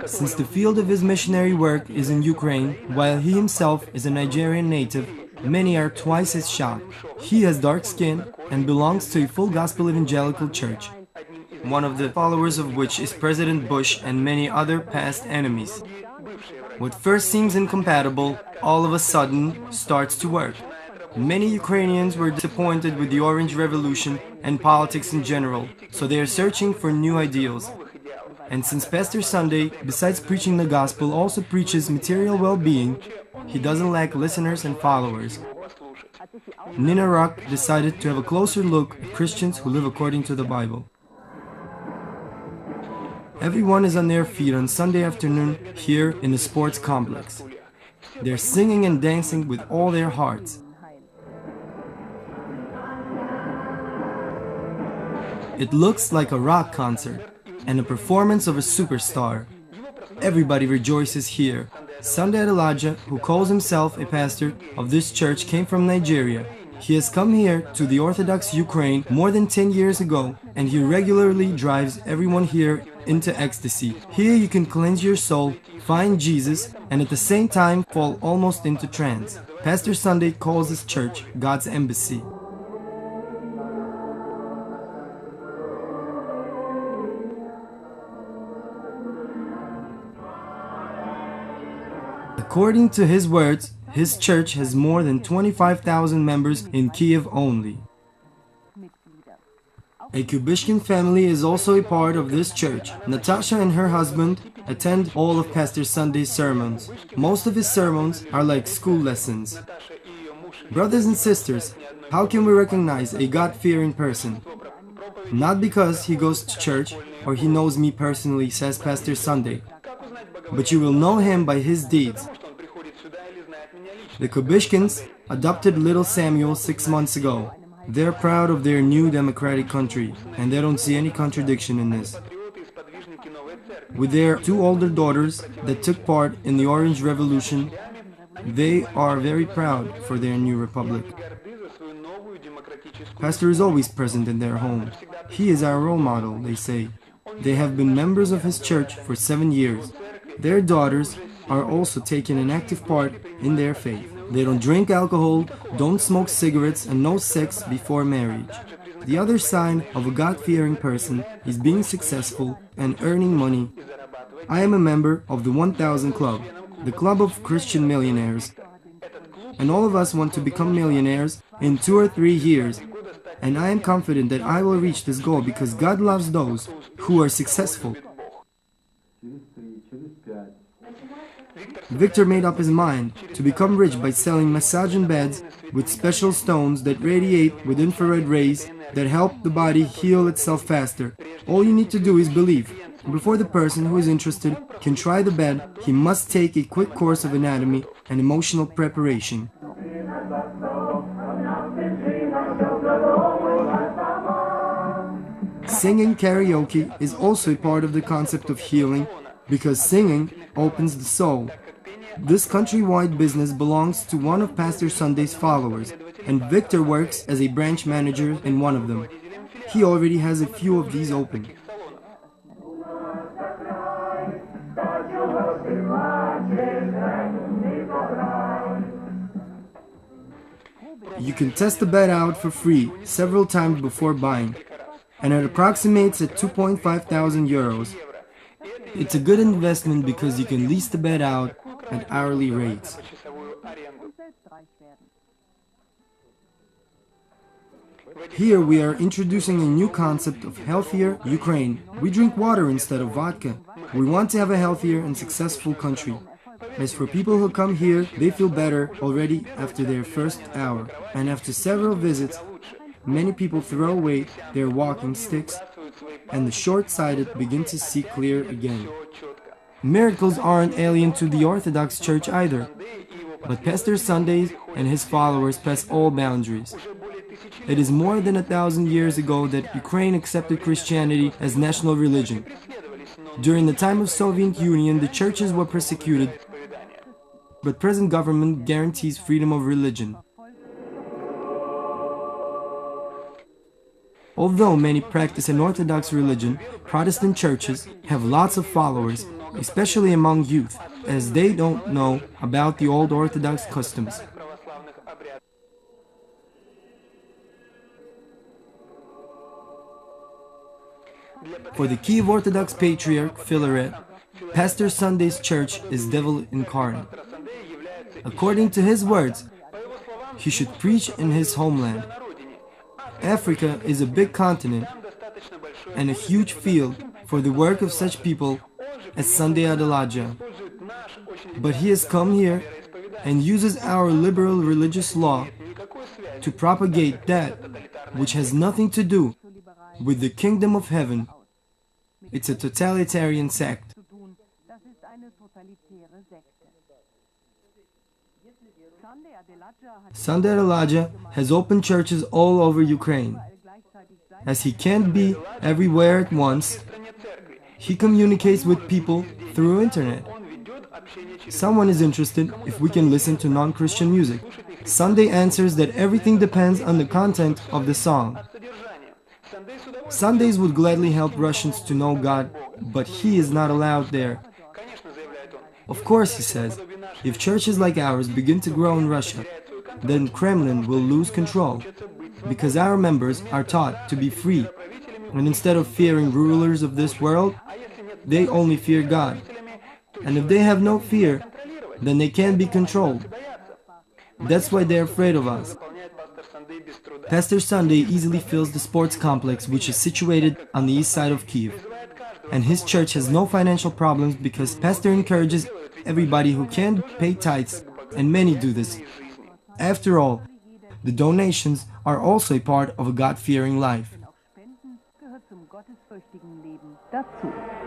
Since the field of his missionary work is in Ukraine, while he himself is a Nigerian native, many are twice as shocked. He has dark skin and belongs to a full gospel evangelical church, one of the followers of which is President Bush and many other past enemies. What first seems incompatible, all of a sudden starts to work. Many Ukrainians were disappointed with the Orange Revolution and politics in general, so they are searching for new ideals. And since Pastor Sunday, besides preaching the gospel, also preaches material well-being, he doesn't lack listeners and followers. Nina Rock decided to have a closer look at Christians who live according to the Bible. Everyone is on their feet on Sunday afternoon here in the sports complex. They're singing and dancing with all their hearts. It looks like a rock concert and a performance of a superstar. Everybody rejoices here. Sunday Elijah, who calls himself a pastor of this church, came from Nigeria. He has come here to the Orthodox Ukraine more than 10 years ago, and he regularly drives everyone here into ecstasy. Here you can cleanse your soul, find Jesus, and at the same time fall almost into trance. Pastor Sunday calls his church God's Embassy. According to his words, his church has more than 25,000 members in Kiev only. A Kubyshkin family is also a part of this church. Natasha and her husband attend all of Pastor Sunday's sermons. Most of his sermons are like school lessons. Brothers and sisters, how can we recognize a God-fearing person? Not because he goes to church or he knows me personally, says Pastor Sunday, but you will know him by his deeds. The Kubyshkins adopted little Samuel 6 months ago. They're proud of their new democratic country, and they don't see any contradiction in this. With their 2 older daughters that took part in the Orange Revolution, they are very proud for their new republic. Pastor is always present in their home. He is our role model, they say. They have been members of his church for 7 years. Their daughters are also taking an active part in their faith. They don't drink alcohol, don't smoke cigarettes, and no sex before marriage. The other sign of a God-fearing person is being successful and earning money. I am a member of the 1000 Club, the club of Christian millionaires. And all of us want to become millionaires in 2 or 3 years. And I am confident that I will reach this goal because God loves those who are successful. Victor made up his mind to become rich by selling massaging beds with special stones that radiate with infrared rays that help the body heal itself faster. All you need to do is believe. Before the person who is interested can try the bed, he must take a quick course of anatomy and emotional preparation. Singing karaoke is also a part of the concept of healing because singing opens the soul. This countrywide business belongs to one of Pastor Sunday's followers, and Victor works as a branch manager in one of them. He already has a few of these open. You can test the bed out for free several times before buying, and it approximates at 2,500 euros. It's a good investment because you can lease the bed out at hourly rates. Here we are introducing a new concept of healthier Ukraine. We drink water instead of vodka. We want to have a healthier and successful country. As for people who come here, they feel better already after their first hour. And after several visits, many people throw away their walking sticks and the short-sighted begin to see clear again. Miracles aren't alien to the Orthodox Church either, but Pastor Sunday and his followers pass all boundaries. It is more than 1,000 years ago that Ukraine accepted Christianity as national religion. During the time of Soviet Union, the churches were persecuted, but present government guarantees freedom of religion. Although many practice an Orthodox religion, Protestant churches have lots of followers especially among youth, as they don't know about the old Orthodox customs. For the Kiev Orthodox Patriarch Philaret, Pastor Sunday's church is devil incarnate. According to his words, he should preach in his homeland. Africa is a big continent and a huge field for the work of such people as Sunday Adelaja. But he has come here and uses our liberal religious law to propagate that which has nothing to do with the kingdom of heaven. It's a totalitarian sect. Sunday Adelaja has opened churches all over Ukraine. As he can't be everywhere at once, he communicates with people through internet. Someone is interested if we can listen to non-Christian music. Sunday answers that everything depends on the content of the song. Sundays would gladly help Russians to know God, but he is not allowed there. Of course, he says, if churches like ours begin to grow in Russia, then Kremlin will lose control, because our members are taught to be free, and instead of fearing rulers of this world, they only fear God. And if they have no fear, then they can't be controlled. That's why they're afraid of us. Pastor Sunday easily fills the sports complex, which is situated on the east side of Kiev. And his church has no financial problems because Pastor encourages everybody who can pay tithes, and many do this. After all, the donations are also a part of a God-fearing life. Spenden gehört zum gottesfürchtigen Leben dazu.